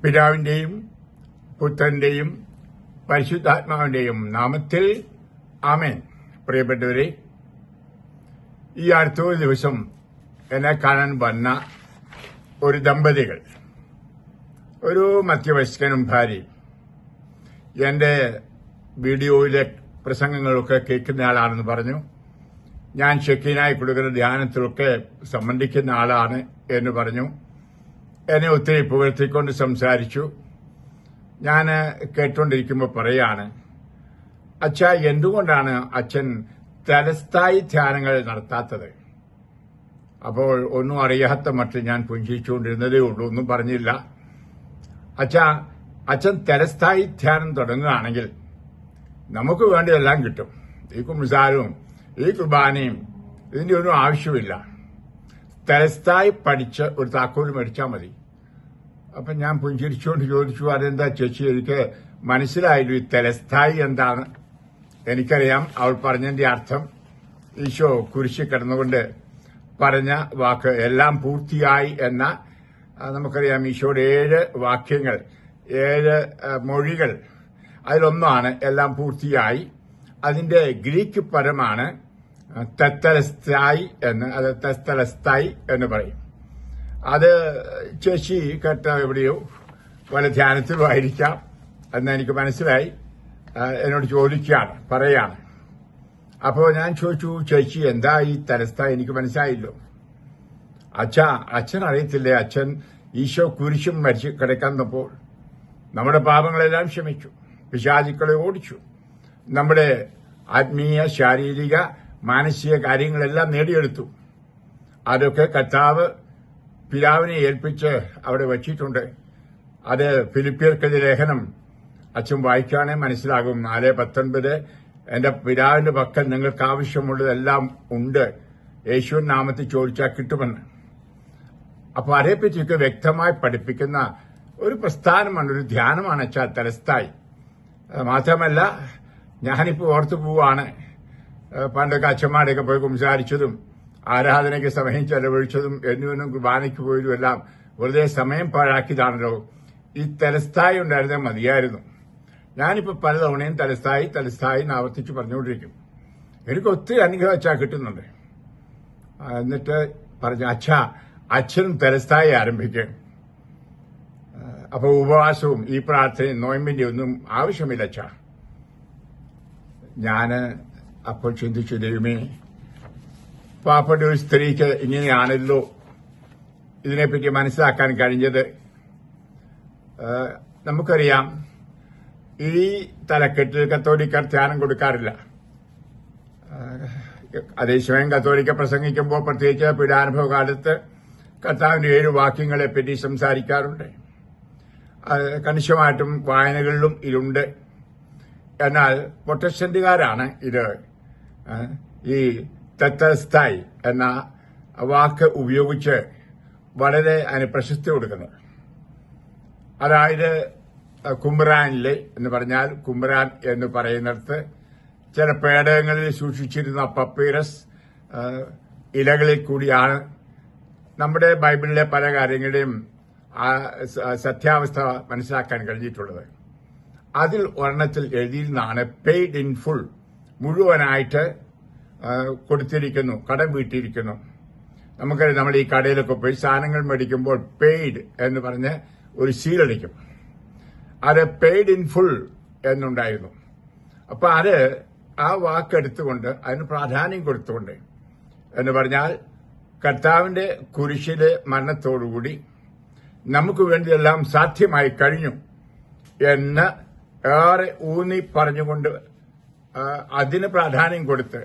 പിതാവിന്റെയും പുത്രന്റെയും പരിശുദ്ധാത്മാവിന്റെയും നാമത്തിൽ ആമേൻ. പ്രിയപ്പെട്ടവരെ, ഈ അടുത്ത ദിവസം എന്നെ കാണാൻ വന്ന ഒരു ദമ്പതികൾ, ഒരു മധ്യവയസ്കനും ഭാര്യയും, എന്റെ വീഡിയോയിലെ പ്രസംഗങ്ങളൊക്കെ കേൾക്കുന്ന ആളാണെന്ന് പറഞ്ഞു. ഞാൻ ഷെക്കീനായി കൊടുക്കുന്ന ധ്യാനത്തിലൊക്കെ സംബന്ധിക്കുന്ന ആളാണ് എന്ന് പറഞ്ഞു. എന്നെ ഒത്തിരി പുകഴ്ത്തിക്കൊണ്ട് സംസാരിച്ചു. ഞാൻ കേട്ടുകൊണ്ടിരിക്കുമ്പോൾ പറയാണ്, അച്ഛാ, എന്തുകൊണ്ടാണ് അച്ഛൻ തലസ്ഥായി ധ്യാനങ്ങൾ നടത്താത്തത്? അപ്പോൾ ഒന്നും അറിയാത്ത മട്ടിൽ ഞാൻ പുഞ്ചിച്ചുകൊണ്ടിരുന്നതേ ഉള്ളൂ, ഒന്നും പറഞ്ഞില്ല. അച്ഛാ, അച്ഛൻ തലസ്ഥായി ധ്യാനം തുടങ്ങുകയാണെങ്കിൽ നമുക്ക് വേണ്ടതെല്ലാം കിട്ടും. ഈ കുംസാരവും ഈ കുർബാനയും ഇതിന്റെ ഒന്നും ആവശ്യമില്ല. തലസ്ഥായി പഠിച്ച് ഒരു താക്കോൽ മേടിച്ചാൽ മതി. അപ്പൊ ഞാൻ പുഞ്ചിരിച്ചുകൊണ്ട് ചോദിച്ചു, അതെന്താ ചേച്ചി, എനിക്ക് മനസ്സിലായില്ല, ഈ തലസ്ഥായി എന്താണ്? എനിക്കറിയാം അവൾ പറഞ്ഞതിന്റെ അർത്ഥം. ഈശോ കുരിശിൽ കിടന്നുകൊണ്ട് പറഞ്ഞ വാക്ക് എല്ലാം പൂർത്തിയായി എന്ന, നമുക്കറിയാം ഈശോയുടെ 7 വാക്യങ്ങൾ, 7 മൊഴികൾ, അതിലൊന്നാണ് എല്ലാം പൂർത്തിയായി. അതിന്റെ ഗ്രീക്ക് പദമാണ് തെത്തലസ്തായി എന്ന്, അത് തെസ്തലസ്തായി എന്ന് പറയും. അത് ചേച്ചി കേട്ട എവിടെയോ വല്ല ധ്യാനത്തിലും ആയിരിക്കാം എന്ന് എനിക്ക് മനസ്സിലായി. എന്നോട് ചോദിക്കുകയാണ്, പറയാണ്. അപ്പോൾ ഞാൻ ചോദിച്ചു, ചേച്ചി എന്താ ഈ തലസ്ഥായി? എനിക്ക് മനസ്സിലായില്ലോ. അച്ഛൻ അറിയത്തില്ലേ, അച്ഛൻ ഈശോ കുരിശും മരിച്ച് കിടക്കുന്നപ്പോൾ നമ്മുടെ പാപങ്ങളെല്ലാം ക്ഷമിച്ചു, പിശാചുക്കളെ ഓടിച്ചു, നമ്മുടെ ആത്മീയ, ശാരീരിക, മാനസിക കാര്യങ്ങളെല്ലാം നേടിയെടുത്തു. അതൊക്കെ കർത്താവ് പിതാവിനെ ഏൽപ്പിച്ച് അവിടെ വച്ചിട്ടുണ്ട്. അത് ഫിലിപ്പിയർക്കെതിരെ ലേഖനം അച്ഛൻ വായിക്കുകയാണെ മനസ്സിലാകും. 4:19, എന്റെ പിതാവിന്റെ പക്കൽ നിങ്ങൾക്ക് ആവശ്യമുള്ളതെല്ലാം ഉണ്ട്, യേശുവിൻ നാമത്തിൽ ചോദിച്ചാൽ കിട്ടുമെന്ന്. അപ്പൊ അതേപ്പറ്റിയൊക്കെ വ്യക്തമായി പഠിപ്പിക്കുന്ന ഒരു പ്രസ്ഥാനമാണ്, ഒരു ധ്യാനമാണ് അച്ഛാ തലസ്ഥായി. മാത്രമല്ല, ഞാനിപ്പോ ഓർത്തു പോവാണ്, പണ്ടൊക്കെ അച്ഛന്മാരെയൊക്കെ പോയി സംസാരിച്ചതും ആരാധനയ്ക്ക് സമയം ചെലവഴിച്ചതും എന്നിവനും കുർബാനയ്ക്ക് പോയതും എല്ലാം വെറുതെ സമയം പാഴാക്കിയതാണല്ലോ. ഈ തലസ്ഥായി ഉണ്ടായിരുന്നാൽ മതിയായിരുന്നു. ഞാനിപ്പോ പലതവണയും തലസ്ഥായി ആവർത്തിച്ച് പറഞ്ഞുകൊണ്ടിരിക്കും. എനിക്ക് ഒത്തിരി അനുഗ്രഹം അച്ഛാ കിട്ടുന്നുണ്ട്. എന്നിട്ട് പറഞ്ഞു, അച്ഛനും തലസ്ഥായി ആരംഭിക്കും. അപ്പൊ ഉപവാസവും ഈ പ്രാർത്ഥനയും നോയമ്പിന്റെ ഒന്നും ആവശ്യമില്ല അച്ഛാ. ഞാന് അപ്പോൾ ചിന്തിച്ചു, ദൈവമേ, പാവപ്പെട്ട ഒരു സ്ത്രീക്ക് ഇങ്ങനെയാണല്ലോ ഇതിനെപ്പറ്റി മനസ്സിലാക്കാൻ കഴിഞ്ഞത്. നമുക്കറിയാം, ഈ തലക്കെട്ടിൽ കത്തോലിക്കർ ധ്യാനം കൊടുക്കാറില്ല. അതേസമയം കത്തോലിക്ക പ്രസംഗിക്കുമ്പോൾ പ്രത്യേകിച്ച് പീഡാനുഭവ കാലത്ത് കർത്താവിന്റെ 7 വാക്യങ്ങളെപ്പറ്റി സംസാരിക്കാറുണ്ട്. കണിശമായിട്ടും വായനകളിലും ഇതുണ്ട്. എന്നാൽ പ്രൊട്ടസ്റ്റന്റുകാരാണ് ഇത് ഈ തെത്തലസ്തായി എന്ന വാക്ക് ഉപയോഗിച്ച് വളരെ അതിന് പ്രശസ്തി കൊടുക്കുന്നത്. അതായത് കുംബ്രാനിലെ എന്ന് പറഞ്ഞാൽ, കുംബ്രാൻ എന്ന് പറയുന്നിടത്ത് ചില പേടകങ്ങളിൽ സൂക്ഷിച്ചിരുന്ന പപ്പീറസ് ഇലകളിൽ കൂടിയാണ് നമ്മുടെ ബൈബിളിലെ പല കാര്യങ്ങളുടെയും സത്യാവസ്ഥ മനസ്സിലാക്കാൻ കഴിഞ്ഞിട്ടുള്ളത്. അതിൽ ഒരെണ്ണത്തിൽ എഴുതിയിരുന്നാണ് പെയ്ഡ് ഇൻ ഫുൾ, മുഴുവനായിട്ട് കൊടുത്തിരിക്കുന്നു, കടം വീട്ടിയിരിക്കുന്നു. നമുക്കറിയാം, നമ്മൾ ഈ കടയിലൊക്കെ പോയി സാധനങ്ങൾ മേടിക്കുമ്പോൾ പെയ്ഡ് എന്ന് പറഞ്ഞ് ഒരു സീലടിക്കും. അത് പെയ്ഡ് ഇൻ ഫുൾ എന്നുണ്ടായിരുന്നു. അപ്പൊ അത് ആ വാക്കെടുത്തുകൊണ്ട് അതിന് പ്രാധാന്യം കൊടുത്തുകൊണ്ട് എന്ന് പറഞ്ഞാൽ, കർത്താവിന്റെ കുരിശിലെ മരണത്തോടുകൂടി നമുക്ക് വേണ്ടിയെല്ലാം സാധ്യമായി കഴിഞ്ഞു എന്ന് ഏറെ ഊന്നി പറഞ്ഞുകൊണ്ട് അതിന് പ്രാധാന്യം കൊടുത്ത്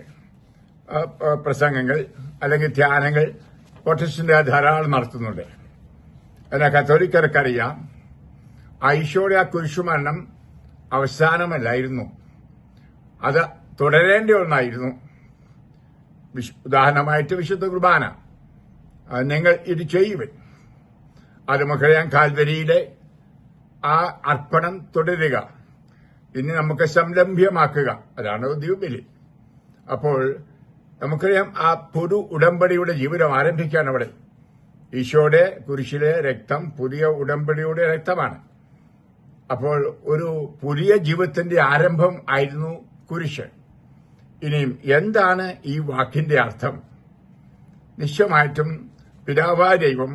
പ്രസംഗങ്ങൾ അല്ലെങ്കിൽ ധ്യാനങ്ങൾ പ്രൊട്ടസ്റ്റന്റ് ധാരാളം നടത്തുന്നുണ്ട്. എന്നാൽ കത്തോലിക്കർക്കറിയാം, ഈശോയുടെ ആ കുരിശുമരണം അവസാനമല്ലായിരുന്നു, അത് തുടരേണ്ട ഒന്നായിരുന്നു. ഉദാഹരണമായിട്ട് വിശുദ്ധ കുർബാന, നിങ്ങൾ ഇത് ചെയ്യുവൻ. അത് നമുക്കറിയാം, കാൽവരിയിലെ ആ അർപ്പണം തുടരുക, ഇനി നമുക്ക് സംരംഭ്യമാക്കുക, അതാണ് ദ്വീപില്. അപ്പോൾ നമുക്കറിയാം, ആ പുതു ഉടമ്പടിയുടെ ജീവിതം ആരംഭിക്കാൻ അവിടെ ഈശോയുടെ കുരിശിലെ രക്തം പുതിയ ഉടമ്പടിയുടെ രക്തമാണ്. അപ്പോൾ ഒരു പുതിയ ജീവിതത്തിന്റെ ആരംഭം ആയിരുന്നു കുരിശ്. ഇനിയും എന്താണ് ഈ വാക്കിന്റെ അർത്ഥം? നിശ്ചയമായിട്ടും പിതാവായ ദൈവം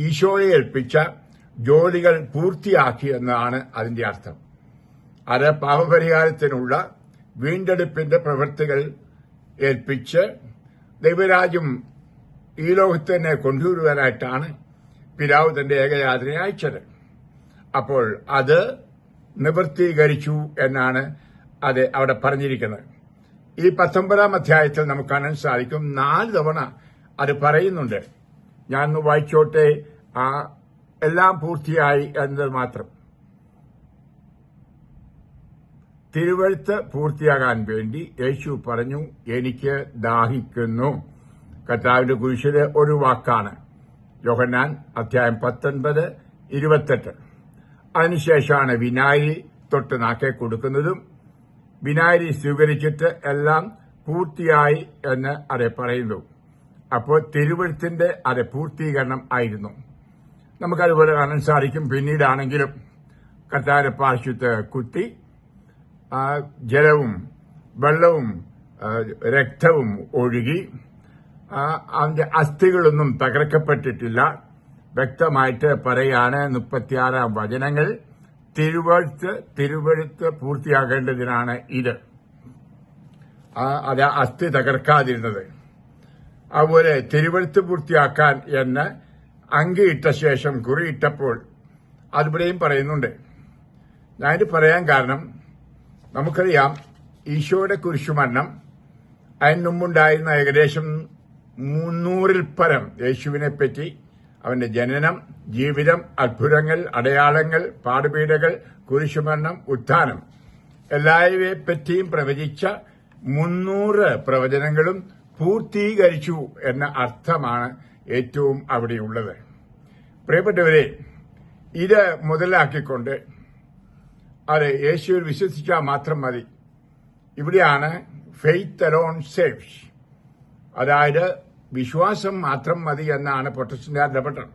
ഈശോയെ ഏൽപ്പിച്ച ജോലികൾ പൂർത്തിയാക്കി എന്നാണ് അതിന്റെ അർത്ഥം. അത് പാപപരിഹാരത്തിനുള്ള വീണ്ടെടുപ്പിന്റെ പ്രവൃത്തികൾ ഏൽപ്പിച്ച് ദൈവരാജ്യം ഈ ലോകത്ത് തന്നെ കൊണ്ടുവരുവാനായിട്ടാണ് പിതാവ് തന്റെ ഏകജാതനെ അയച്ചത്. അപ്പോൾ അത് നിവൃത്തീകരിച്ചു എന്നാണ് അത് അവിടെ പറഞ്ഞിരിക്കുന്നത്. ഈ 19-ാം അധ്യായത്തിൽ നമുക്ക് കാണാൻ സാധിക്കും 4 തവണ അത് പറയുന്നുണ്ട്. ഞാൻ വായിച്ചോട്ടെ, എല്ലാം പൂർത്തിയായി എന്നത് മാത്രം. തിരുവെഴുത്ത് പൂർത്തിയാകാൻ വേണ്ടി യേശു പറഞ്ഞു, എനിക്ക് ദാഹിക്കുന്നു. കർത്താവിന്റെ കുരിശിലെ ഒരു വാക്കാണ്. യോഹന്നാൻ അധ്യായം 19:28. അതിനുശേഷമാണ് വിനാഗിരി തൊട്ട് നാക്കെ കൊടുക്കുന്നതും വിനാഗിരി സ്വീകരിച്ചിട്ട് എല്ലാം പൂർത്തിയായി എന്ന് അത് പറയുന്നു. അപ്പോൾ തിരുവെഴുത്തിന്റെ അത് പൂർത്തീകരണം ആയിരുന്നു. നമുക്കതുപോലെ കാണാൻ സാധിക്കും. പിന്നീടാണെങ്കിലും കർത്താവിന്റെ പാർശ്വത്ത് കുത്തി ജലവും വെള്ളവും രക്തവും ഒഴുകി അതിന്റെ അസ്ഥികളൊന്നും തകർക്കപ്പെട്ടിട്ടില്ല. വ്യക്തമായിട്ട് പറയാണ് 36-ാം വചനങ്ങൾ. തിരുവെഴുത്ത് പൂർത്തിയാകേണ്ടതിനാണ് ഇത്. അത് അസ്ഥി തകർക്കാതിരുന്നത്. അതുപോലെ തിരുവെഴുത്ത് പൂർത്തിയാക്കാൻ എന്ന് അങ്കിയിട്ട ശേഷം കുറിയിട്ടപ്പോൾ അതിവിടെയും പറയുന്നുണ്ട്. ഞാനിത് പറയാൻ കാരണം, നമുക്കറിയാം ഈശോയുടെ കുരിശുമരണം അതിന് മുമ്പുണ്ടായിരുന്ന ഏകദേശം 300-ൽ പരം യേശുവിനെ പറ്റി, അവന്റെ ജനനം, ജീവിതം, അത്ഭുതങ്ങൾ, അടയാളങ്ങൾ, പാടുപീഠകൾ, കുരിശുമരണം, ഉത്ഥാനം എല്ലാവയെ പറ്റിയും പ്രവചിച്ച 300 പ്രവചനങ്ങളും പൂർത്തീകരിച്ചു എന്ന അർത്ഥമാണ് ഏറ്റവും അവിടെയുള്ളത്. പ്രിയപ്പെട്ടവരെ, ഇത് മുതലാക്കിക്കൊണ്ട് അത് യേശുവിൽ വിശ്വസിച്ചാൽ മാത്രം മതി. ഇവിടെയാണ് ഫെയ്ത്ത് അലോൺ സേവ്സ്, അതായത് വിശ്വാസം മാത്രം മതി എന്നാണ് പ്രൊട്ടസ്റ്റന്റുകാരുടെ പഠനം.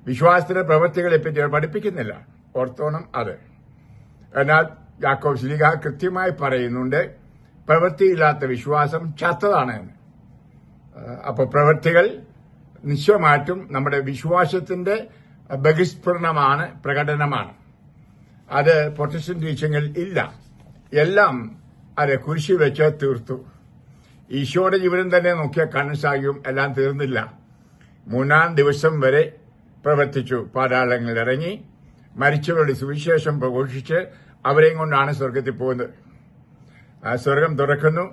വിശ്വാസത്തിന്റെ പ്രവൃത്തികളെ പറ്റി അവർ പഠിപ്പിക്കുന്നില്ല. ഓർത്തോണം അത്. എന്നാൽ യാക്കോബ് ശ്ലീഹ കൃത്യമായി പറയുന്നുണ്ട്, പ്രവൃത്തിയില്ലാത്ത വിശ്വാസം ചത്തതാണ് എന്ന്. അപ്പോൾ പ്രവൃത്തികൾ നിശ്ചയമായിട്ടും നമ്മുടെ വിശ്വാസത്തിന്റെ ബഹിസ്ഫുരണമാണ്, പ്രകടനമാണ്. അത് പ്രൊട്ടസ്റ്റന്റ് ടീച്ചിങ്ങിൽ ഇല്ല. എല്ലാം അത് കുരിശിൽ വെച്ച് തീർത്തു. ഈശോയുടെ ജീവിതം തന്നെ നോക്കിയാൽ കാണാൻ സാധിക്കും, എല്ലാം തീർന്നില്ല. 3-ാം ദിവസം വരെ പ്രവർത്തിച്ചു. പാതാളങ്ങളിൽ ഇറങ്ങി മരിച്ചവരുടെ സുവിശേഷം പ്രഘോഷിച്ച് അവരെയും കൊണ്ടാണ് സ്വർഗത്തിൽ പോകുന്നത്. സ്വർഗം തുറക്കുന്നു,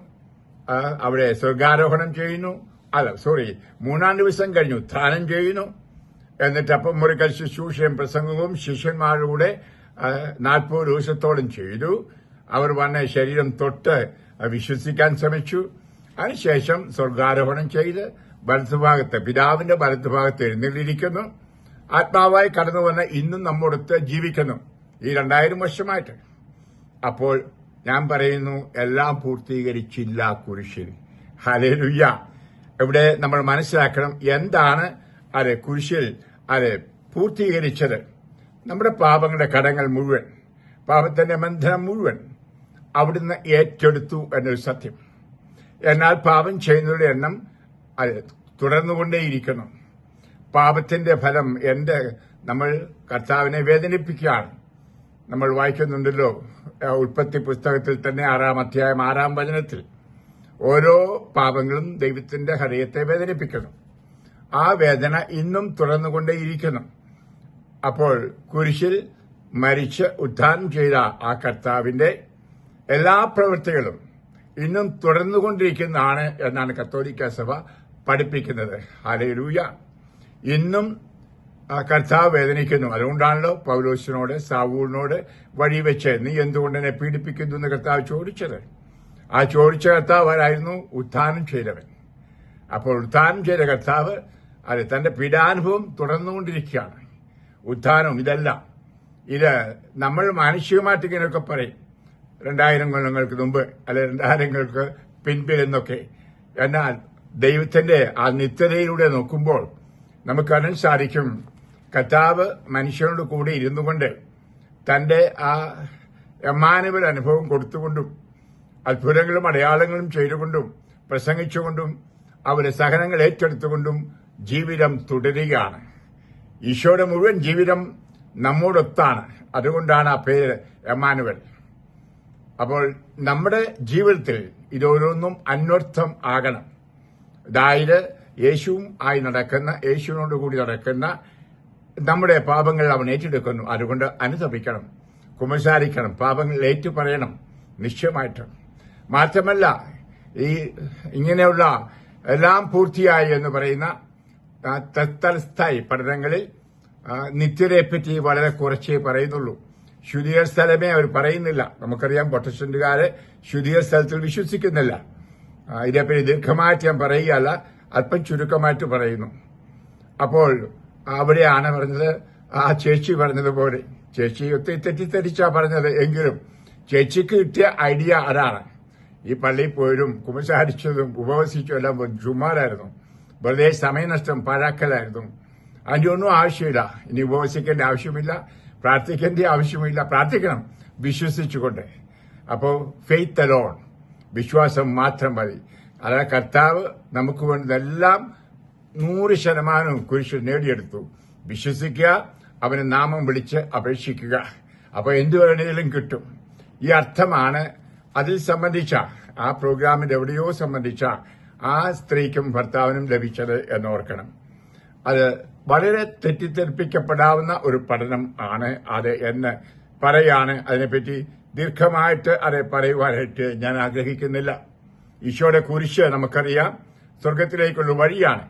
അവിടെ സ്വർഗാരോഹണം ചെയ്യുന്നു. 3-ാം ദിവസം കഴിഞ്ഞു ഉത്ഥാനം ചെയ്യുന്നു. എന്നിട്ട് അപ്പം മുറിക്കൽ ശുശ്രൂഷയും പ്രസംഗവും ശിഷ്യന്മാരുടെ 40 ദിവസത്തോളം ചെയ്തു. അവർ വന്ന ശരീരം തൊട്ട് വിശ്വസിക്കാൻ ശ്രമിച്ചു. അതിനുശേഷം സ്വർഗാരോഹണം ചെയ്ത് വലത്തുഭാഗത്ത്, പിതാവിന്റെ വലത്തുഭാഗത്ത് എഴുന്നള്ളിയിരിക്കുന്നു. ആത്മാവായി കടന്നു വന്ന് ഇന്നും നമ്മോടൊത്ത് ജീവിക്കുന്നു, ഈ 2000 വർഷമായിട്ട്. അപ്പോൾ ഞാൻ പറയുന്നു, എല്ലാം പൂർത്തീകരിച്ചില്ല കുരിശിൽ. ഹല്ലേലൂയ. ഇവിടെ നമ്മൾ മനസ്സിലാക്കണം, എന്താണ് അത് കുരിശിൽ അത് പൂർത്തീകരിച്ചത്. നമ്മുടെ പാപങ്ങളുടെ കടങ്ങൾ മുഴുവൻ, പാപത്തിന്റെ ബന്ധനം മുഴുവൻ അവിടുന്ന് ഏറ്റെടുത്തു എന്നൊരു സത്യം. എന്നാൽ പാപം ചെയ്യുന്നവരുടെ എണ്ണം അത് തുടർന്നുകൊണ്ടേയിരിക്കണം. പാപത്തിന്റെ ഫലം നമ്മൾ കർത്താവിനെ വേദനിപ്പിക്കുകയാണ്. നമ്മൾ വായിക്കുന്നുണ്ടല്ലോ ഉൽപ്പത്തി പുസ്തകത്തിൽ തന്നെ 6-ാം അധ്യായം 6-ാം വചനത്തിൽ, ഓരോ പാപങ്ങളും ദൈവത്തിന്റെ ഹൃദയത്തെ വേദനിപ്പിക്കുന്നു. ആ വേദന ഇന്നും തുടർന്നുകൊണ്ടേയിരിക്കുന്നു. അപ്പോൾ കുരിശിൽ മരിച്ച് ഉത്ഥാനം ചെയ്ത ആ കർത്താവിന്റെ എല്ലാ പ്രവൃത്തികളും ഇന്നും തുടർന്നുകൊണ്ടിരിക്കുന്നതാണ് എന്നാണ് കത്തോലിക്ക സഭ പഠിപ്പിക്കുന്നത്. ഹല്ലേലൂയ. ഇന്നും കർത്താവ് വേദനിക്കുന്നു. അതുകൊണ്ടാണല്ലോ പൗലോസിനോട്, സാവൂളിനോട് വഴിവെച്ച് നീ എന്തുകൊണ്ട് എന്നെ പീഡിപ്പിക്കുന്നു എന്ന് കർത്താവ് ചോദിച്ചത്. ആ ചോദിച്ച കർത്താവ് ആരായിരുന്നു? ഉത്ഥാനം ചെയ്തവൻ. അപ്പോൾ ഉത്ഥാനം ചെയ്ത കർത്താവ് അത് തന്റെ പീഡാനുഭവം തുടർന്നുകൊണ്ടിരിക്കുകയാണ്. ഉത്ഥാനം ഇതെല്ലാം ഇത് നമ്മൾ മാനുഷികമായിട്ട് ഇങ്ങനെയൊക്കെ പറയും, 2000 കൊല്ലങ്ങൾക്ക് മുമ്പ് അല്ലെ 2000 പിൻപിൽ എന്നൊക്കെ. എന്നാൽ ദൈവത്തിന്റെ ആ നിത്യതയിലൂടെ നോക്കുമ്പോൾ നമുക്കറിയാൻ സാധിക്കും, കർത്താവ് മനുഷ്യനോട് കൂടി ഇരുന്നു കൊണ്ട് തന്റെ ആ എമ്മാനുവൽ അനുഭവം കൊടുത്തുകൊണ്ടും അത്ഭുതങ്ങളും അടയാളങ്ങളും ചെയ്തുകൊണ്ടും പ്രസംഗിച്ചുകൊണ്ടും അവരുടെ സഹനങ്ങൾ ഏറ്റെടുത്തുകൊണ്ടും ജീവിതം തുടരുകയാണ്. ഈശോയുടെ മുഴുവൻ ജീവിതം നമ്മോടൊത്താണ്. അതുകൊണ്ടാണ് ആ പേര് എമ്മാനുവൽ. അപ്പോൾ നമ്മുടെ ജീവിതത്തിൽ ഇതോരോന്നും അന്വർത്ഥം ആകണം. അതായത് യേശുവും ആയി നടക്കുന്ന, യേശുവിനോട് കൂടി നടക്കുന്ന നമ്മുടെ പാപങ്ങൾ അവൻ ഏറ്റെടുക്കുന്നു. അതുകൊണ്ട് അനുതപിക്കണം, കുമ്പസാരിക്കണം, പാപങ്ങൾ ഏറ്റു പറയണം നിശ്ചയമായിട്ടും. മാത്രമല്ല, ഈ ഇങ്ങനെയുള്ള എല്ലാം പൂർത്തിയായി എന്ന് പറയുന്ന തൽസ്ഥായി പഠനങ്ങളിൽ നിത്യതയെപ്പറ്റി വളരെ കുറച്ചേ പറയുന്നുള്ളൂ. ശുദ്ധീയ സ്ഥലമേ അവർ പറയുന്നില്ല. നമുക്കറിയാം, പ്രൊട്ടസ്റ്റന്റുകാര് ശുദ്ധീയ സ്ഥലത്തിൽ വിശ്വസിക്കുന്നില്ല. ഇതിനെപ്പറ്റി ദീർഘമായിട്ട് ഞാൻ പറയുകയല്ല, അല്പം ചുരുക്കമായിട്ട് പറയുന്നു. അപ്പോൾ അവിടെയാണ് പറഞ്ഞത്, ആ ചേച്ചി പറഞ്ഞതുപോലെ, ചേച്ചി ഒത്തിരി തെറ്റിദ്ധരിച്ചാ പറഞ്ഞത്. എങ്കിലും ചേച്ചിക്ക് കിട്ടിയ ഐഡിയ അതാണ്. ഈ പള്ളിയിൽ പോയതും കുമ്പസാരിച്ചതും ഉപവസിച്ചും എല്ലാം ചുമ്മാരായിരുന്നു. വെറുതെ സമയനഷ്ടം, പാഴാക്കലായിരുന്നു. അതിന്റെ ഒന്നും ആവശ്യമില്ല. ഇനി ഉപവസിക്കേണ്ട ആവശ്യമില്ല, പ്രാർത്ഥിക്കേണ്ട ആവശ്യമില്ല. പ്രാർത്ഥിക്കണം വിശ്വസിച്ചുകൊണ്ട്. അപ്പോൾ ഫെയ്ത്ത് അലോൺ, വിശ്വാസം മാത്രം മതി. അതായത് കർത്താവ് നമുക്ക് വേണ്ടതെല്ലാം 100% കുരിശിൽ നേടിയെടുത്തു. വിശ്വസിക്കുക, അവന് നാമം വിളിച്ച് അപേക്ഷിക്കുക, അപ്പൊ എന്തു വേണമെങ്കിലും കിട്ടും. ഈ അർത്ഥമാണ് അതിൽ സംബന്ധിച്ച ആ പ്രോഗ്രാമിന്റെ എവിടെയോ സംബന്ധിച്ച ആ സ്ത്രീക്കും ഭർത്താവിനും ലഭിച്ചത് എന്നോർക്കണം. അത് വളരെ തെറ്റിദ്ധരിപ്പിക്കപ്പെടാവുന്ന ഒരു പഠനം ആണ് അത് എന്ന് പറയാണ്. അതിനെപ്പറ്റി ദീർഘമായിട്ട് അത് പറയുവാനായിട്ട് ഞാൻ ആഗ്രഹിക്കുന്നില്ല. ഈശോയുടെ കുരിശ് നമുക്കറിയാം സ്വർഗത്തിലേക്കുള്ള വഴിയാണ്.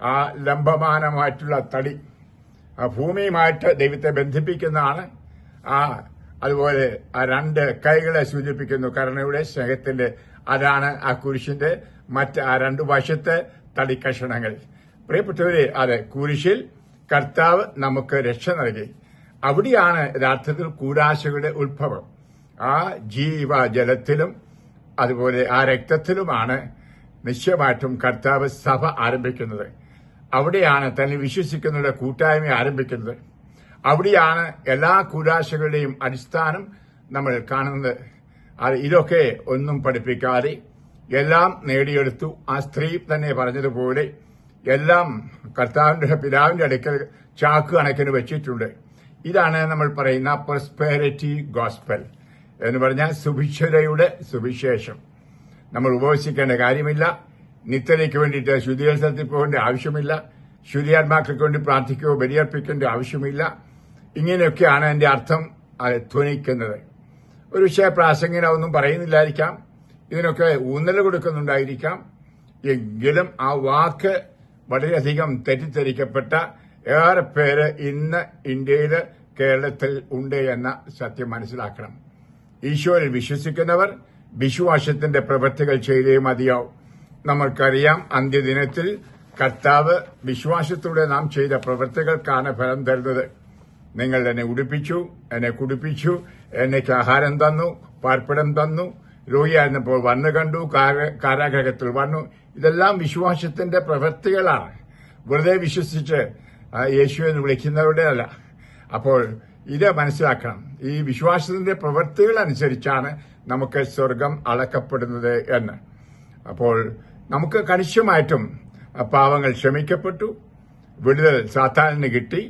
ആ ലംബമാനമായിട്ടുള്ള തടി ആ ഭൂമിയുമായിട്ട് ദൈവത്തെ ബന്ധിപ്പിക്കുന്നതാണ്. അതുപോലെ ആ രണ്ട് കൈകളെ സൂചിപ്പിക്കുന്നു, കരുണയുടെ, സ്നേഹത്തിന്റെ. അതാണ് ആ കുരിശിന്റെ ആ രണ്ടു വശത്തെ തടിക്കഷണങ്ങൾ. പ്രിയപ്പെട്ടവരെ, അതെ, കുരിശിൽ കർത്താവ് നമുക്ക് രക്ഷ നൽകി. അവിടെയാണ് യഥാർത്ഥത്തിൽ കൂടാശകളുടെ ഉത്ഭവം. ആ ജീവജലത്തിലും അതുപോലെ ആ രക്തത്തിലുമാണ് നിശ്ചയമായിട്ടും കർത്താവ് സഭ ആരംഭിക്കുന്നത്. അവിടെയാണ് തന്നെ വിശ്വസിക്കുന്നവരുടെ കൂട്ടായ്മ ആരംഭിക്കുന്നത്. അവിടെയാണ് എല്ലാ കൂടാശകളുടെയും അടിസ്ഥാനം നമ്മൾ കാണുന്നത്. ഇതൊക്കെ ഒന്നും പഠിപ്പിക്കാതെ എല്ലാം നേടിയെടുത്തു. ആ സ്ത്രീ തന്നെ പറഞ്ഞതുപോലെ എല്ലാം കർത്താവിന്റെ പിതാവിന്റെ അടുക്കൽ ചാക്ക് കണക്കിന് വെച്ചിട്ടുണ്ട്. ഇതാണ് നമ്മൾ പറയുന്ന പ്രോസ്പെരിറ്റി ഗോസ്പൽ എന്ന് പറഞ്ഞാൽ സുഭിക്ഷതയുടെ സുവിശേഷം. നമ്മൾ ഉപവസിക്കേണ്ട കാര്യമില്ല, നിത്യതയ്ക്ക് വേണ്ടിയിട്ട് ശുദ്ധീകരണത്തിൽ പോകേണ്ട ആവശ്യമില്ല, ശുദ്ധിയാത്മാക്കൾക്ക് വേണ്ടി പ്രാർത്ഥിക്കുകയോ ബലിയർപ്പിക്കേണ്ട ആവശ്യമില്ല. ഇങ്ങനെയൊക്കെയാണ് എന്റെ അർത്ഥം ധ്വനിക്കുന്നത്. ഒരു വിഷയ പ്രാസംഗികനൊന്നും പറയുന്നില്ലായിരിക്കാം, ഇതിനൊക്കെ ഊന്നൽ കൊടുക്കുന്നുണ്ടായിരിക്കാം. എങ്കിലും ആ വാക്ക് വളരെയധികം തെറ്റിദ്ധരിക്കപ്പെട്ട ഏറെ പേര് ഇന്ന് ഇന്ത്യയിൽ, കേരളത്തിൽ ഉണ്ട് എന്ന സത്യം മനസ്സിലാക്കണം. ഈശോയിൽ വിശ്വസിക്കുന്നവർ വിശ്വാസത്തിന്റെ പ്രവൃത്തികൾ ചെയ്തേ മതിയാവും. നമ്മൾക്കറിയാം, അന്ത്യദിനത്തിൽ കർത്താവ് വിശ്വാസത്തോടെ നാം ചെയ്ത പ്രവൃത്തികൾക്കാണ് ഫലം തരുന്നത്. നിങ്ങൾ എന്നെ ഉടുപ്പിച്ചു, എന്നെ കുടിപ്പിച്ചു, എനിക്ക് ആഹാരം തന്നു, പാർപ്പിടം തന്നു, രോഗിയായിരുന്നപ്പോൾ വന്നു കണ്ടു, കാരാഗ്രഹത്തിൽ വന്നു. ഇതെല്ലാം വിശ്വാസത്തിന്റെ പ്രവൃത്തികളാണ്. വെറുതെ വിശ്വസിച്ച് യേശുവിനെ വിളിക്കുന്നവരുടെ അല്ല. അപ്പോൾ ഇത് മനസ്സിലാക്കണം. ഈ വിശ്വാസത്തിന്റെ പ്രവൃത്തികൾ അനുസരിച്ചാണ് നമുക്ക് സ്വർഗം അളക്കപ്പെടുന്നത് എന്ന്. അപ്പോൾ നമുക്ക് കണിശമായിട്ടും പാവങ്ങൾ ക്ഷമിക്കപ്പെട്ടു, വിടുതൽ സാത്താനിന് കിട്ടി,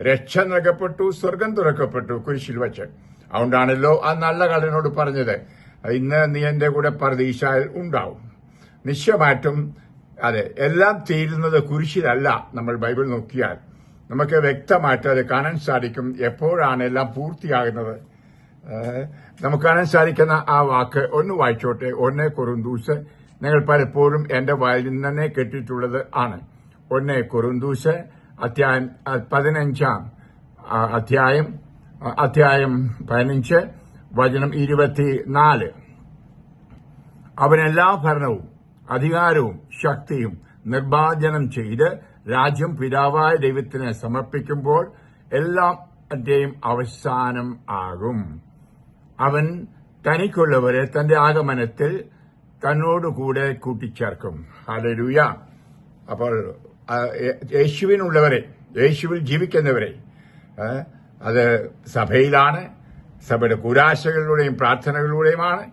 രക്ഷ നൽകപ്പെട്ടു, സ്വർഗം തുറക്കപ്പെട്ടു കുരിശിൽ വച്ച്. അതുകൊണ്ടാണല്ലോ ആ നല്ല കള്ളനോട് പറഞ്ഞത്, ഇന്ന് നീ എന്റെ കൂടെ പർദീസായിൽ ഉണ്ടാവും. നിശ്ചയമായിട്ടും അതെ, എല്ലാം തീരുന്നത് കുരിശിലല്ല. നമ്മൾ ബൈബിൾ നോക്കിയാൽ നമുക്ക് വ്യക്തമായിട്ട് അത് കാണാൻ സാധിക്കും, എപ്പോഴാണ് എല്ലാം പൂർത്തിയാകുന്നത്. നമുക്ക് കാണാൻ സാധിക്കുന്ന ആ വാക്ക് ഒന്ന് വായിച്ചോട്ടെ. 1 കൊറിന്തോസ്, നിങ്ങൾ പലപ്പോഴും എന്റെ വായിൽ നിന്ന് തന്നെ കേട്ടിട്ടുള്ളത് ആണ്. 1 കൊറിന്തോസ് അധ്യായം 15 വചനം 24. അവനെല്ലാ ഭരണവും അധികാരവും ശക്തിയും നിർമ്മാർജ്ജനം ചെയ്ത് രാജ്യം പിതാവായ ദൈവത്തിന് സമർപ്പിക്കുമ്പോൾ എല്ലാത്തിന്റെയും അവസാനം ആകും. അവൻ തനിക്കുള്ളവരെ തന്റെ ആഗമനത്തിൽ തന്നോടുകൂടെ കൂട്ടിച്ചേർക്കും. ഹല്ലേലൂയ. അപ്പോൾ യേശുവിനുള്ളവരെ, യേശുവിൽ ജീവിക്കുന്നവരെ, അത് സഭയിലാണ്, സഭയുടെ കൂടാശകളിലൂടെയും പ്രാർത്ഥനകളിലൂടെയുമാണ്.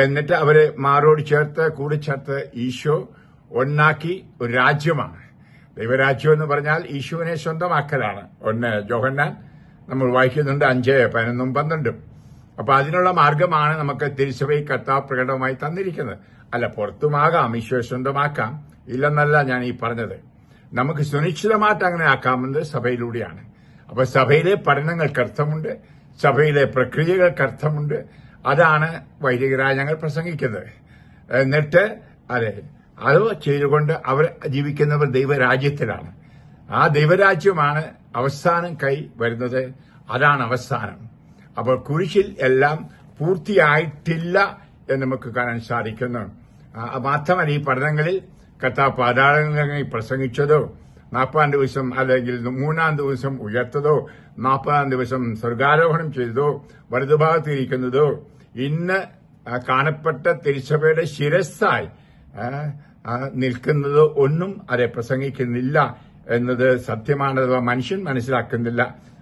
എന്നിട്ട് അവരെ മാറോട് ചേർത്ത് കൂടിച്ചേർത്ത് ഈശോ ഒന്നാക്കി ഒരു രാജ്യമാണ്. ദൈവരാജ്യം എന്ന് പറഞ്ഞാൽ ഈശോവിനെ സ്വന്തമാക്കലാണ്. 1 യോഹന്നാൻ നമ്മൾ വായിക്കുന്നുണ്ട് 5, 11, 12. അപ്പൊ അതിനുള്ള മാർഗമാണ് നമുക്ക് തിരുസഭയിൽ കർത്താവ് പ്രകടമായി തന്നിരിക്കുന്നത്. അല്ല, പുറത്തുമാകാം, ഈശോയെ സ്വന്തമാക്കാം, ഇല്ലെന്നല്ല ഞാൻ ഈ പറഞ്ഞത്. നമുക്ക് സുനിശ്ചിതമായിട്ട് അങ്ങനെ ആക്കാമെന്നത് സഭയിലൂടെയാണ്. അപ്പൊ സഭയിലെ പഠനങ്ങൾക്ക് അർത്ഥമുണ്ട്, സഭയിലെ പ്രക്രിയകൾക്ക് അർത്ഥമുണ്ട്. അതാണ് വൈദികരായ ഞങ്ങൾ പ്രസംഗിക്കുന്നത്. എന്നിട്ട് അത് ചെയ്തുകൊണ്ട് അവർ ജീവിക്കുന്നവർ ദൈവരാജ്യത്തിലാണ്. ആ ദൈവരാജ്യമാണ് അവസാനം കൈ വരുന്നത്. അതാണ് അവസാനം. അപ്പോൾ കുരിശിൽ എല്ലാം പൂർത്തിയായിട്ടില്ല എന്ന് നമുക്ക് കാണാൻ സാധിക്കുന്നു. മാത്രമല്ല, ഈ പഠനങ്ങളിൽ കർത്താവ് പാതാളങ്ങളിൽ പ്രസംഗിച്ചതോ, 40 ദിവസം അല്ലെങ്കിൽ 3-ാം ദിവസം ഉയർത്തതോ, 40-ാം ദിവസം സ്വർഗാരോഹണം ചെയ്തതോ, വലതുഭാഗത്തിരിക്കുന്നതോ, ഇന്ന് കാണപ്പെട്ട തിരുസഭയുടെ ശിരസ്സായി നിൽക്കുന്നതോ ഒന്നും അതെ പ്രസംഗിക്കുന്നില്ല എന്നത് സത്യമാണ്. മനുഷ്യൻ മനസ്സിലാക്കുന്നില്ല.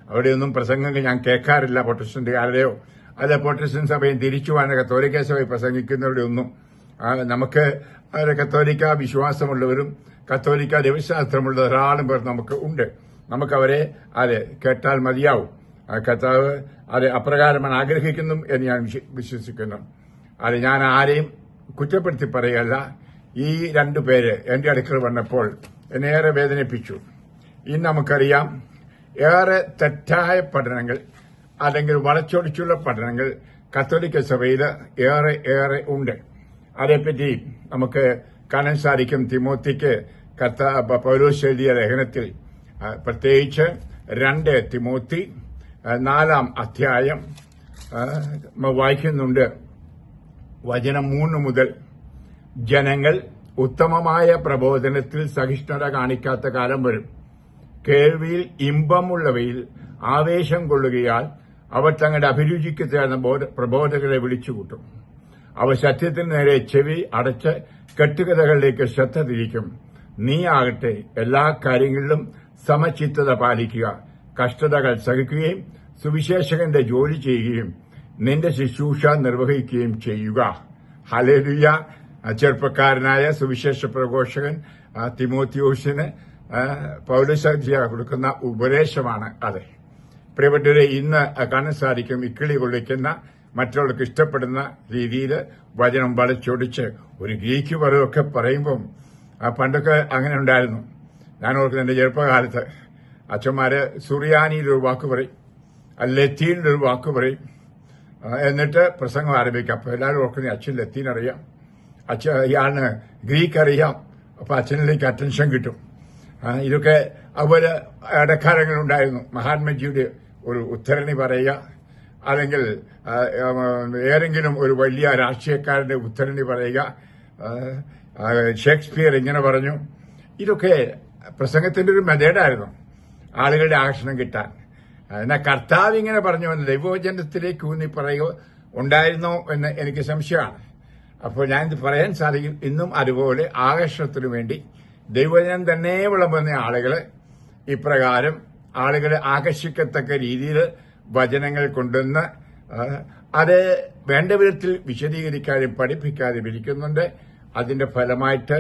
അവിടെയൊന്നും പ്രസംഗങ്ങൾ ഞാൻ കേൾക്കാറില്ല, പ്രൊട്ടസ്റ്റന്റുകാരുടെയോ അല്ല പ്രൊട്ടസ്റ്റന്റ് സഭയും തിരിച്ചു വന്ന കത്തോലിക്ക സഭയിൽ പ്രസംഗിക്കുന്നവരുടെ ഒന്നും. നമുക്ക് കത്തോലിക്ക വിശ്വാസമുള്ളവരും കത്തോലിക്ക ദൈവശാസ്ത്രമുള്ള ധാരാളം പേർ നമുക്ക് ഉണ്ട്. നമുക്കവരെ കേട്ടാൽ മതിയാവും. കർത്താവ് അപ്രകാരമാണ് ആഗ്രഹിക്കുന്നു എന്ന് ഞാൻ വിശ്വസിക്കുന്നു. ഞാൻ ആരെയും കുറ്റപ്പെടുത്തി പറയുകയല്ല. ഈ 2 പേര് എന്റെ അടുക്കൽ വന്നപ്പോൾ എന്നെ ഏറെ വേദനിപ്പിച്ചു. ഇന്ന് നമുക്കറിയാം, ഏറെ തെറ്റായ പഠനങ്ങൾ അല്ലെങ്കിൽ വളച്ചൊടിച്ചുള്ള പഠനങ്ങൾ കത്തോലിക്ക സഭയിൽ ഏറെ ഉണ്ട്. അതേപ്പറ്റി നമുക്ക് കാണാൻ സാധിക്കും. തിമോത്തിക്ക് പൗലോസ് എഴുതിയ ലേഖനത്തിൽ, പ്രത്യേകിച്ച് 2 തിമോത്തി 4-ാം അധ്യായം വായിക്കുന്നുണ്ട്. വചനം 3 മുതൽ, ജനങ്ങൾ ഉത്തമമായ പ്രബോധനത്തിൽ സഹിഷ്ണുത കാണിക്കാത്ത കാലം വരും. കേൾവിയിൽ ഇമ്പമുള്ളവയിൽ ആവേശം കൊള്ളുകയാൽ അവർ തങ്ങളുടെ അഭിരുചിക്ക് ചേർന്ന പ്രബോധകരെ വിളിച്ചുകൂട്ടും. അവർ സത്യത്തിന് നേരെ ചെവി അടച്ച് കെട്ടുകഥകളിലേക്ക് ശ്രദ്ധ തിരിക്കും. നീ ആകട്ടെ എല്ലാ കാര്യങ്ങളിലും സമചിത്തത പാലിക്കുക, കഷ്ടതകൾ സഹിക്കുകയും സുവിശേഷകന്റെ ജോലി ചെയ്യുകയും നിന്റെ ശുശ്രൂഷ നിർവഹിക്കുകയും ചെയ്യുക. ഹല്ലേലൂയ. ചെറുപ്പക്കാരനായ സുവിശേഷ പ്രഘോഷകൻ തിമോത്തിയോസിന് പൗലോസ് കൊടുക്കുന്ന ഉപദേശമാണ് അത്. പ്രിയപ്പെട്ടവരെ, ഇന്ന് കാണാൻ സാധിക്കും, ഇക്കിളി കൊള്ളിക്കുന്ന, മറ്റുള്ളവർക്ക് ഇഷ്ടപ്പെടുന്ന രീതിയിൽ വചനം വളച്ചൊടിച്ച് ഒരു ഗ്രീക്ക് പദമൊക്കെ പറയുമ്പം പണ്ടൊക്കെ അങ്ങനെ ഉണ്ടായിരുന്നു. ഞാൻ ഓർക്കുന്ന എന്റെ ചെറുപ്പകാലത്ത് അച്ഛന്മാര് സുറിയാനിയിലൊരു വാക്ക് പറയും, ലത്തീനിലൊരു വാക്ക് പറയും, എന്നിട്ട് പ്രസംഗം ആരംഭിക്കാം. അപ്പൊ എല്ലാവരും ഓർക്കുന്ന അച്ഛൻ ലത്തീൻ അറിയാം, ഇയാളിന് ഗ്രീക്ക് അറിയാം, അപ്പൊ അച്ഛനിലേക്ക് അറ്റൻഷൻ കിട്ടും. ഇതൊക്കെ അതുപോലെ ഇടക്കാലങ്ങളുണ്ടായിരുന്നു. മഹാത്മജിയുടെ ഒരു ഉദ്ധരണി പറയുക, അല്ലെങ്കിൽ ഏതെങ്കിലും ഒരു വലിയ രാഷ്ട്രീയക്കാരന്റെ ഉദ്ധരണി പറയുക, ഷേക്സ്പിയർ ഇങ്ങനെ പറഞ്ഞു. ഇതൊക്കെ പ്രസംഗത്തിന്റെ ഒരു മെത്തേഡായിരുന്നു ആളുകളുടെ ആകർഷണം കിട്ടാൻ. എന്നാൽ കർത്താവ് ഇങ്ങനെ പറഞ്ഞു എന്ന് ദൈവവചനത്തിലേക്ക് ഊന്നി പറയുക ഉണ്ടായിരുന്നോ എന്ന് എനിക്ക് സംശയമാണ്. അപ്പോൾ ഞാൻ ഇത് പറയാൻ സാധിക്കും, ഇന്നും അതുപോലെ ആകർഷണത്തിനു വേണ്ടി ദൈവവചനം തന്നെ വിളമ്പുന്ന ആളുകള് ഇപ്രകാരം ആളുകളെ ആകർഷിക്കത്തക്ക രീതിയിൽ വചനങ്ങൾ കൊണ്ടുവന്ന് അത് വേണ്ട വിധത്തിൽ വിശദീകരിക്കാതെ പഠിപ്പിക്കാതെ ഇരിക്കുന്നുണ്ട്. അതിന്റെ ഫലമായിട്ട്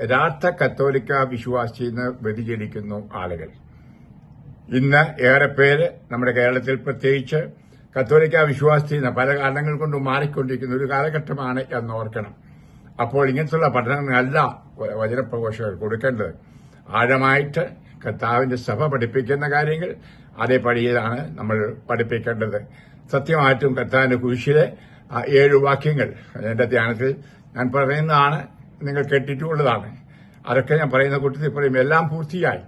യഥാർത്ഥ കത്തോലിക്ക വിശ്വാസിയിൽ നിന്ന് വ്യതിചലിക്കുന്നു ആളുകൾ. ഇന്ന് ഏറെ പേര് നമ്മുടെ കേരളത്തിൽ പ്രത്യേകിച്ച് കത്തോലിക്ക വിശ്വാസത്തിൽ നിന്ന് പല കാരണങ്ങൾ കൊണ്ട് മാറിക്കൊണ്ടിരിക്കുന്ന ഒരു കാലഘട്ടമാണ് എന്ന് ഓർക്കണം. അപ്പോൾ ഇങ്ങനത്തുള്ള പഠനങ്ങളല്ല വചനപ്രഘോഷകർ കൊടുക്കേണ്ടത്. ആഴമായിട്ട് കർത്താവിന്റെ സഭ പഠിപ്പിക്കുന്ന കാര്യങ്ങൾ അതേപടിയിലാണ് നമ്മൾ പഠിപ്പിക്കേണ്ടത്. സത്യമായിട്ടും കർത്താവിന്റെ കുരിശിലെ 7 വാക്യങ്ങൾ എന്റെ ധ്യാനത്തിൽ ഞാൻ പറയുന്നതാണ്, നിങ്ങൾ കേട്ടിട്ടുള്ളതാണ്. അതൊക്കെ ഞാൻ പറയുന്ന കൂട്ടത്തിൽ പറയും, എല്ലാം പൂർത്തിയായി.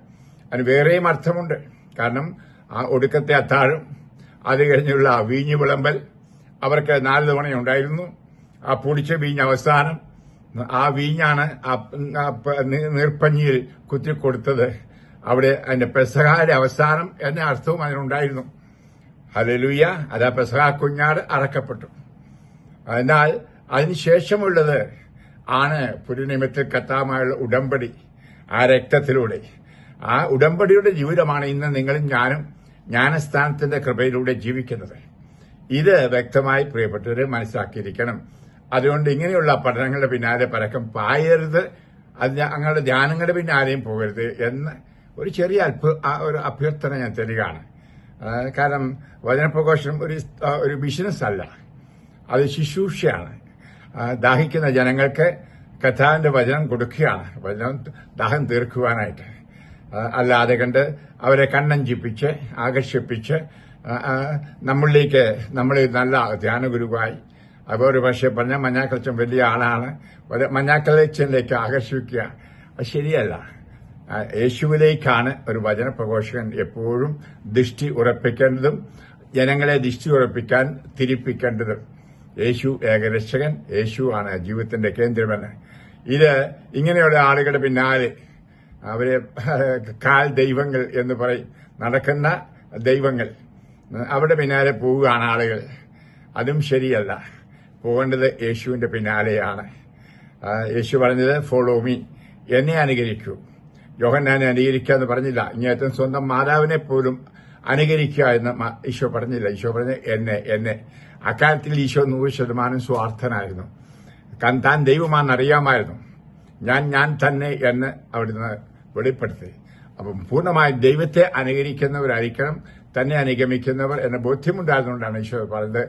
അതിന് വേറെയും അർത്ഥമുണ്ട്. കാരണം ആ ഒടുക്കത്തെ അത്താഴം, അത് കഴിഞ്ഞുള്ള വീഞ്ഞ് വിളമ്പൽ അവർക്ക് 4 തവണയുണ്ടായിരുന്നു. ആ പൊടിച്ച വീഞ്ഞ് അവസാനം, ആ വീഞ്ഞാണ് നീർപ്പഞ്ഞിയിൽ കുത്തിക്കൊടുത്തത്. അവിടെ അതിന്റെ പെസഹയുടെ അവസാനം എന്ന അർത്ഥവും അതിനുണ്ടായിരുന്നു. ഹല്ലേലൂയ. അതാ പെസഹ കുഞ്ഞാട് അറക്കപ്പെട്ടു. എന്നാൽ അതിനുശേഷമുള്ളത് ആണ് പുതുനിയമത്തിൽ കർത്താവുമായുള്ള ഉടമ്പടി. ആ രക്തത്തിലൂടെ. ആ ഉടമ്പടിയുടെ ജീവിതമാണ് ഇന്ന് നിങ്ങളും ഞാനും ജ്ഞാനസ്ഥാനത്തിന്റെ കൃപയിലൂടെ ജീവിക്കുന്നത്. ഇത് വ്യക്തമായി പ്രിയപ്പെട്ടവരെ മനസ്സിലാക്കിയിരിക്കണം. അതുകൊണ്ട് ഇങ്ങനെയുള്ള പഠനങ്ങളുടെ പിന്നാലെ പരക്കം പായരുത്, അങ്ങനെ ധ്യാനങ്ങളുടെ പിന്നാലെയും പോകരുത് എന്ന് ഒരു ചെറിയ ഒരു അഭ്യർത്ഥന ഞാൻ തരികയാണ്. കാരണം വചനപ്രഘോഷണം ഒരു ബിസിനസ് അല്ല, അത് ശുശ്രൂഷയാണ്. ദാഹിക്കുന്ന ജനങ്ങൾക്ക് കർത്താവിന്റെ വചനം കൊടുക്കുകയാണ്, വചനം ദാഹം തീർക്കുവാനായിട്ട്. അല്ലാതെ കണ്ട് അവരെ കണ്ണഞ്ചിപ്പിച്ച് ആകർഷിപ്പിച്ച് നമ്മളിലേക്ക് നമ്മൾ നല്ല ധ്യാനഗുരുവായി അപ്പോൾ ഒരു പക്ഷേ പറഞ്ഞ മഞ്ഞാക്കലച്ചൻ വലിയ ആളാണ്, മഞ്ഞാക്കലച്ചനിലേക്ക് ആകർഷിക്കുക, അത് ശരിയല്ല. യേശുവിലേക്കാണ് ഒരു വചന പ്രഘോഷകൻ എപ്പോഴും ദൃഷ്ടി ഉറപ്പിക്കേണ്ടതും ജനങ്ങളെ ദൃഷ്ടി ഉറപ്പിക്കാൻ തിരിപ്പിക്കേണ്ടതും. യേശു ഏകരക്ഷകൻ, യേശു ആണ് ജീവിതത്തിന്റെ കേന്ദ്രമെന്ന്. ഇത് ഇങ്ങനെയുള്ള ആളുകളുടെ പിന്നാലെ അവരെ കാൽ ദൈവങ്ങൾ എന്ന് പറയും, നടക്കുന്ന ദൈവങ്ങൾ, അവിടെ പിന്നാലെ പോവുകയാണ് ആളുകൾ. അതും ശരിയല്ല. പോകേണ്ടത് യേശുവിന്റെ പിന്നാലെയാണ്. യേശു പറഞ്ഞത് ഫോളോ മീ, എന്നെ അനുകരിക്കൂ. യോഹന്നാനെ അനുകരിക്കുക എന്ന് പറഞ്ഞില്ല, ഇങ്ങേറ്റം സ്വന്തം മാതാവിനെ പോലും അനുകരിക്കുക എന്ന് ഈശോ പറഞ്ഞില്ല. ഈശോ പറഞ്ഞ എന്നെ. അക്കാര്യത്തിൽ ഈശോ 100% സ്വാർത്ഥനായിരുന്നു. താൻ ദൈവമാണെന്നറിയാമായിരുന്നു. ഞാൻ തന്നെ എന്ന് അവിടുന്ന് വെളിപ്പെടുത്തി. അപ്പം പൂർണ്ണമായി ദൈവത്തെ അനുകരിക്കുന്നവരായിരിക്കണം തന്നെ അനുഗമിക്കുന്നവർ എന്ന ബോധ്യമുണ്ടായിരുന്നുകൊണ്ടാണ് ഈശോ പറഞ്ഞത്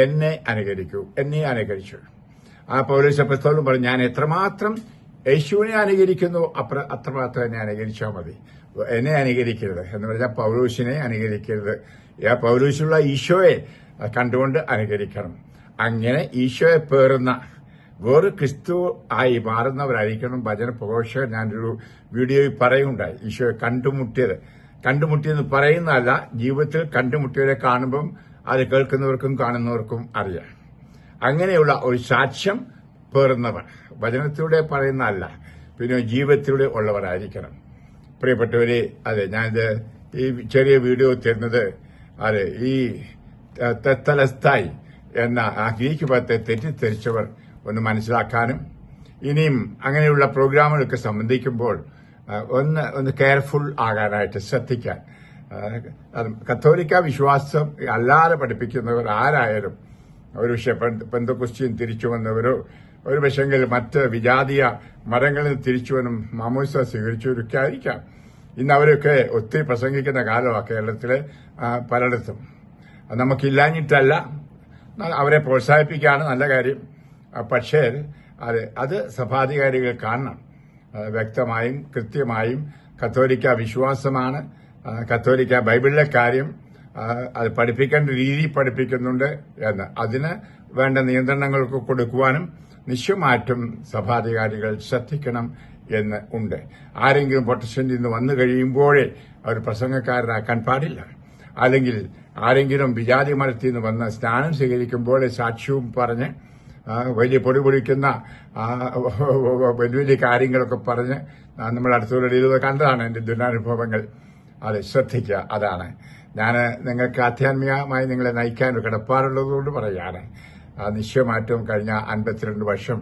എന്നെ അനുകരിക്കൂ, എന്നെ അനുകരിച്ചു. ആ പൗലോസ് അപ്പോസ്തലൻ പറഞ്ഞു, ഞാൻ എത്രമാത്രം യേശുവിനെ അനുകരിക്കുന്നു അത്രമാത്രം എന്നെ അനുകരിച്ചാൽ മതി. എന്നെ അനുകരിക്കരുത് എന്ന് പറഞ്ഞാൽ പൗലോസിനെ അനുകരിക്കരുത്. ആ പൗലോസിലുള്ള ഈശോയെ കണ്ടുകൊണ്ട് അനുകരിക്കണം. അങ്ങനെ ഈശോയെ പേറുന്ന വേറെ ക്രിസ്തു ആയി മാറുന്നവരായിരിക്കണം വചന പ്രഘോഷകർ. ഞാനൊരു വീഡിയോയിൽ പറയുണ്ടായി, ഈശോയെ കണ്ടുമുട്ടിയെന്ന് പറയുന്നതല്ല, ജീവിതത്തിൽ കണ്ടുമുട്ടിയവരെ കാണുമ്പം അത് കേൾക്കുന്നവർക്കും കാണുന്നവർക്കും അറിയാം. അങ്ങനെയുള്ള ഒരു സാക്ഷ്യം പേറുന്നവർ, വചനത്തിലൂടെ പറയുന്നതല്ല, പിന്നെ ജീവിതത്തിലൂടെ ഉള്ളവരായിരിക്കണം. പ്രിയപ്പെട്ടവരെ, അതെ ഞാനിത് ഈ ചെറിയ വീഡിയോ തരുന്നത് അതെ ഈ തെത്തലസ്തായി എന്ന ആ ഗ്രീക്ക് പദത്തെ തെറ്റിദ്ധരിച്ചവർ ഒന്ന് മനസ്സിലാക്കാനും ഇനിയും അങ്ങനെയുള്ള പ്രോഗ്രാമുകൾക്ക് സംബന്ധിക്കുമ്പോൾ ഒന്ന് കെയർഫുൾ ആകാനായിട്ട് ശ്രദ്ധിക്കാൻ. കത്തോലിക്ക വിശ്വാസം അല്ലാതെ പഠിപ്പിക്കുന്നവർ ആരായാലും, ഒരു പക്ഷേ പെന്തക്കോസ്ത്യൻ തിരിച്ചു വന്നവരോ ഒരു പക്ഷെങ്കിൽ മറ്റ് വിജാതീയ മതങ്ങളിൽ തിരിച്ചുവനും മാമോദിസ സ്വീകരിച്ചവരൊക്കെ ആയിരിക്കാം. ഇന്ന് അവരൊക്കെ ഒത്തിരി പ്രസംഗിക്കുന്ന കാലമാണ് കേരളത്തിലെ പലയിടത്തും. നമുക്കില്ലാഞ്ഞിട്ടല്ല, അവരെ പ്രോത്സാഹിപ്പിക്കുകയാണ് നല്ല കാര്യം. പക്ഷേ അത് സഭാധികാരികൾ കാണണം. വ്യക്തമായും കൃത്യമായും കത്തോലിക്ക വിശ്വാസമാണ്, കത്തോലിക്ക ബൈബിളിലെ കാര്യം, അത് പഠിപ്പിക്കേണ്ട രീതി പഠിപ്പിക്കുന്നുണ്ട് എന്ന് അതിന് വേണ്ട നിയന്ത്രണങ്ങൾക്ക് കൊടുക്കുവാനും നിശ്ചയമായിട്ടും സഭാധികാരികൾ ശ്രദ്ധിക്കണം എന്ന് ഉണ്ട്. ആരെങ്കിലും പ്രൊട്ടസ്റ്റന്റിൽ നിന്ന് വന്നു കഴിയുമ്പോഴേ അവർ പ്രസംഗക്കാരനാക്കാൻ പാടില്ല. അല്ലെങ്കിൽ ആരെങ്കിലും വിജാതി മതത്തിൽ നിന്ന് വന്ന് സ്നാനം സ്വീകരിക്കുമ്പോൾ സാക്ഷ്യവും പറഞ്ഞ് വലിയ പൊടിപൊടിക്കുന്ന വലിയ വലിയ കാര്യങ്ങളൊക്കെ പറഞ്ഞ് നമ്മൾ അടുത്തുള്ള കണ്ടതാണ് എന്റെ ദുരനുഭവങ്ങൾ. അത് ശ്രദ്ധിക്കുക. അതാണ് ഞാൻ നിങ്ങൾക്ക് ആധ്യാത്മികമായി നിങ്ങളെ നയിക്കാൻ ഒരു കിടപ്പാടുള്ളതുകൊണ്ട് പറയുകയാണ്. നിശ്ചയമായിട്ടും കഴിഞ്ഞ 52 വർഷം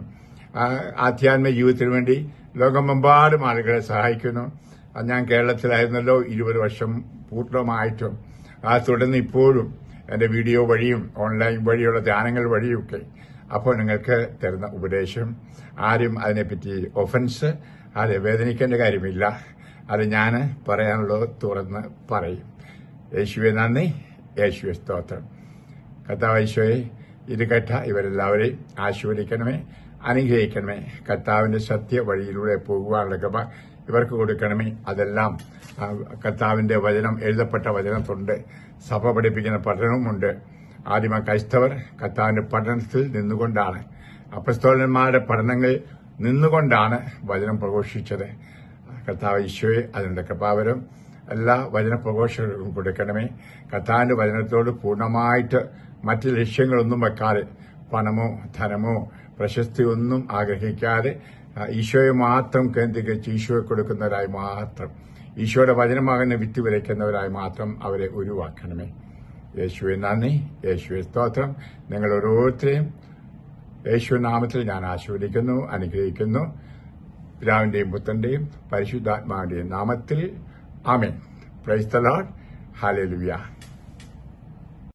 ആധ്യാത്മിക ജീവിതത്തിന് വേണ്ടി ലോകമെമ്പാടും ആളുകളെ സഹായിക്കുന്നു. ഞാൻ കേരളത്തിലായിരുന്നല്ലോ 20 വർഷം പൂർണ്ണമായിട്ടും. തുടർന്ന് ഇപ്പോഴും എന്റെ വീഡിയോ വഴിയും ഓൺലൈൻ വഴിയുള്ള ധ്യാനങ്ങൾ വഴിയൊക്കെ. അപ്പോൾ നിങ്ങൾക്ക് തരുന്ന ഉപദേശം ആരും അതിനെപ്പറ്റി ഒഫൻസ് വേദനിക്കേണ്ട കാര്യമില്ല. അത് ഞാൻ പറയാനുള്ളത് തുറന്ന് പറയും. യേശുവെ നന്ദി, യേശുവെ സ്തോത്രം. കർത്താവ് യേശുവേ, ഇത് കേട്ട ഇവരെല്ലാവരെയും ആശീർവദിക്കണമേ, അനുഗ്രഹിക്കണമേ. കർത്താവിന്റെ സത്യ വഴിയിലൂടെ പോകുവാനുള്ള കൃപ ഇവർക്ക് കൊടുക്കണമേ. അതെല്ലാം കർത്താവിന്റെ വചനം, എഴുതപ്പെട്ട വചനത്തുണ്ട്, സഭ പഠിപ്പിക്കുന്ന പഠനവുമുണ്ട്. ആദിമ ക്രൈസ്തവർ കർത്താവിന്റെ പഠനത്തിൽ നിന്നുകൊണ്ടാണ്, അപ്പസ്തോലന്മാരുടെ പഠനങ്ങൾ നിന്നുകൊണ്ടാണ് വചനം പ്രഘോഷിച്ചത്. കർത്താവ് ഈശോയെ അതിനുള്ള കൃപാവരം എല്ലാ വചന പ്രഘോഷകർക്കും കൊടുക്കണമേ. കർത്താവിന്റെ വചനത്തോട് പൂർണ്ണമായിട്ട് മറ്റ് ലക്ഷ്യങ്ങളൊന്നും വെക്കാതെ, പണമോ ധനമോ പ്രശസ്തിയൊന്നും ആഗ്രഹിക്കാതെ ഈശോയെ മാത്രം കേന്ദ്രീകരിച്ച് ഈശോയെ കൊടുക്കുന്നവരായി മാത്രം, ഈശോയുടെ വചനമാകുന്ന വിത്ത് വിതയ്ക്കുന്നവരായി മാത്രം അവരെ ഉരുവാക്കണമേ. യേശുവെ നന്ദി, യേശുവെ സ്തോത്രം. നിങ്ങൾ ഓരോരുത്തരെയും യേശു നാമത്തിൽ ഞാൻ ആശീർവദിക്കുന്നു, അനുഗ്രഹിക്കുന്നു. പിതാവിന്റെയും പുത്രന്റെയും പരിശുദ്ധാത്മാവിന്റെയും നാമത്തിൽ ആമേൻ. Praise the lord. ഹല്ലേലൂയ.